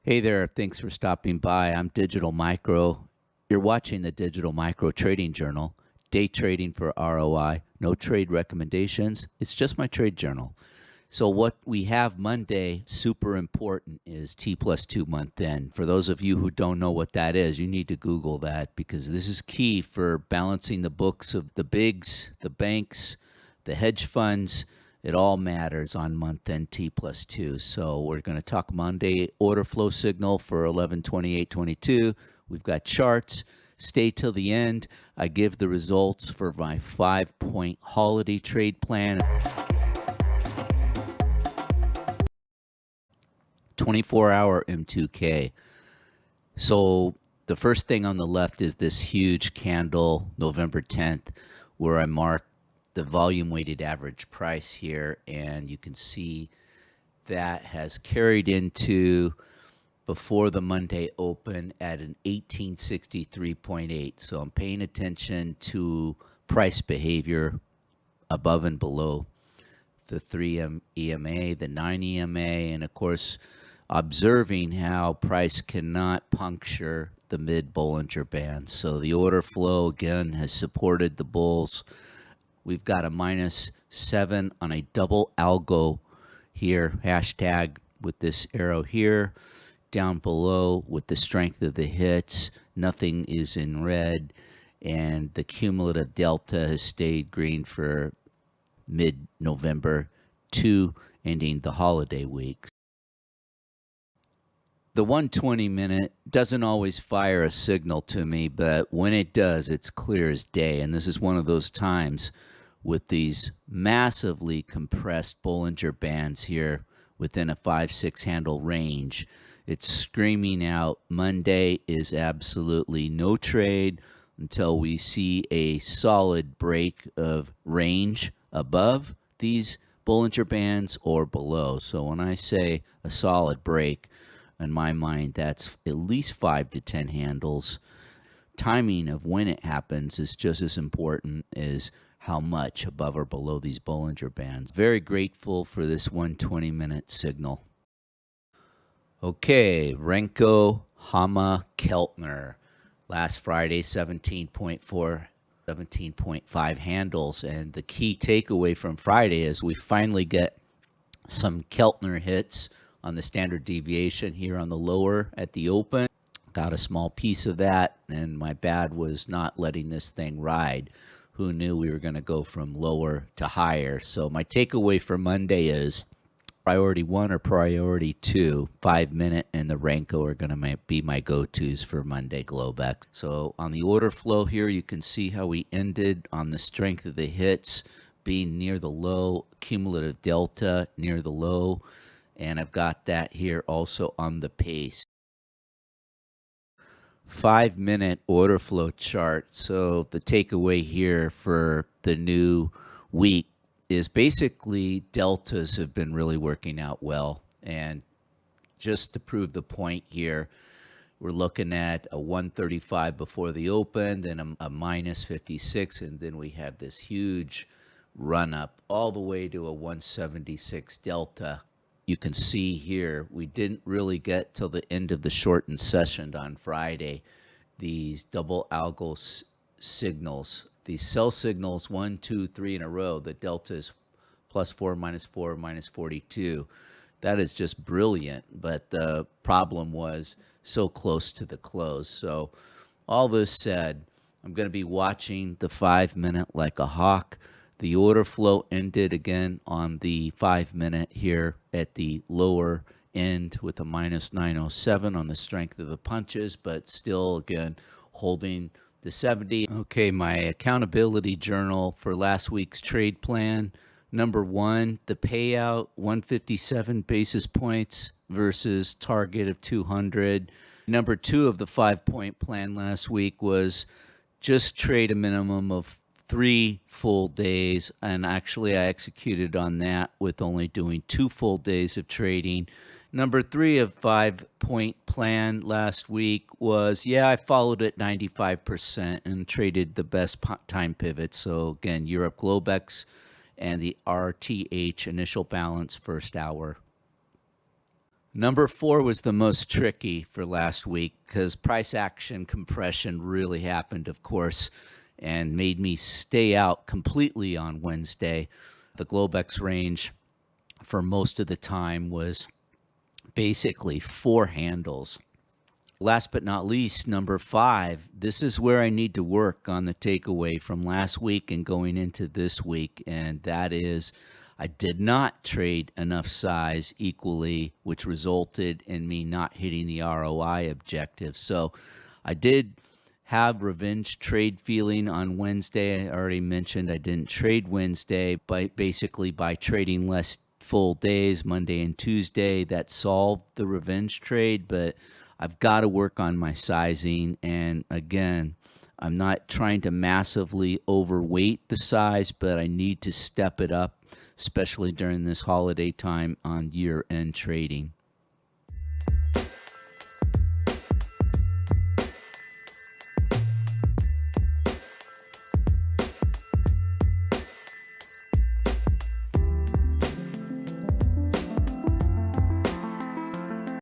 Hey there, thanks for stopping by. I'm Digital Micro. You're watching the Digital Micro Trading Journal, day trading for ROI, no trade recommendations. It's just my trade journal. So what we have Monday, super important, is T+2 Month End. For those of you who don't know what that is, you need to Google that because this is key for balancing the books of the bigs, the banks, the hedge funds. It all matters on month end T+2. So we're going to talk Monday order flow signal for 11/28/22. We've got charts. Stay till the end. I give the results for my 5-point holiday trade plan. 24-hour M2K. So the first thing on the left is this huge candle, November 10th, where I mark the volume weighted average price here, and you can see that has carried into before the Monday open at an 1863.8. So I'm paying attention to price behavior above and below the 3 EMA, the 9 EMA, and of course observing how price cannot puncture the mid Bollinger Band. So the order flow again has supported the bulls. We've got a -7 on a double algo here, hashtag with this arrow here. Down below with the strength of the hits, nothing is in red, and the cumulative delta has stayed green for mid-November to ending the holiday weeks. The 120-minute doesn't always fire a signal to me, but when it does, it's clear as day. And this is one of those times with these massively compressed Bollinger Bands here within a 5-6 handle range. It's screaming out Monday is absolutely no trade until we see a solid break of range above these Bollinger Bands or below. So when I say a solid break, in my mind, that's at least 5 to 10 handles. Timing of when it happens is just as important as how much above or below these Bollinger Bands. Very grateful for this 120-minute signal. Okay, Renko, Hama, Keltner. Last Friday, 17.4, 17.5 handles. And the key takeaway from Friday is we finally get some Keltner hits on the standard deviation here on the lower at the open. Got a small piece of that, and my bad was not letting this thing ride. Who knew we were going to go from lower to higher? So my takeaway for Monday is priority 1 or priority 2, 5-minute, and the Renko are going to be my go-tos for Monday Globex. So on the order flow here, you can see how we ended on the strength of the hits being near the low, cumulative delta near the low, and I've got that here also on the pace. 5-minute order flow chart. So the takeaway here for the new week is basically deltas have been really working out well. And just to prove the point here, we're looking at a 135 before the open, then a -56, and then we have this huge run up all the way to a 176 delta. You can see here, we didn't really get till the end of the shortened session on Friday, these double algo signals, these sell signals, 1, 2, 3 in a row, the delta is +4, -4, -42. That is just brilliant, but the problem was so close to the close. So all this said, I'm going to be watching the 5-minute like a hawk. The order flow ended again on the 5-minute here at the lower end with a -907 on the strength of the punches, but still, again, holding the 70. Okay, my accountability journal for last week's trade plan. Number 1, the payout, 157 basis points versus target of 200. Number 2 of the 5-point plan last week was just trade a minimum of 3 full days, and actually I executed on that with only doing 2 full days of trading. Number 3 of 5-point plan last week was, I followed it 95% and traded the best time pivot. So again, Europe Globex and the RTH initial balance first hour. Number four was the most tricky for last week because price action compression really happened, of course, and made me stay out completely on Wednesday. The Globex range for most of the time was basically four handles. Last but not least, number five, this is where I need to work on the takeaway from last week and going into this week. And that is, I did not trade enough size equally, which resulted in me not hitting the ROI objective. So I did have revenge trade feeling on Wednesday. I already mentioned I didn't trade Wednesday, but basically by trading less full days, Monday and Tuesday, that solved the revenge trade. But I've got to work on my sizing. And again, I'm not trying to massively overweight the size, but I need to step it up, especially during this holiday time on year-end trading.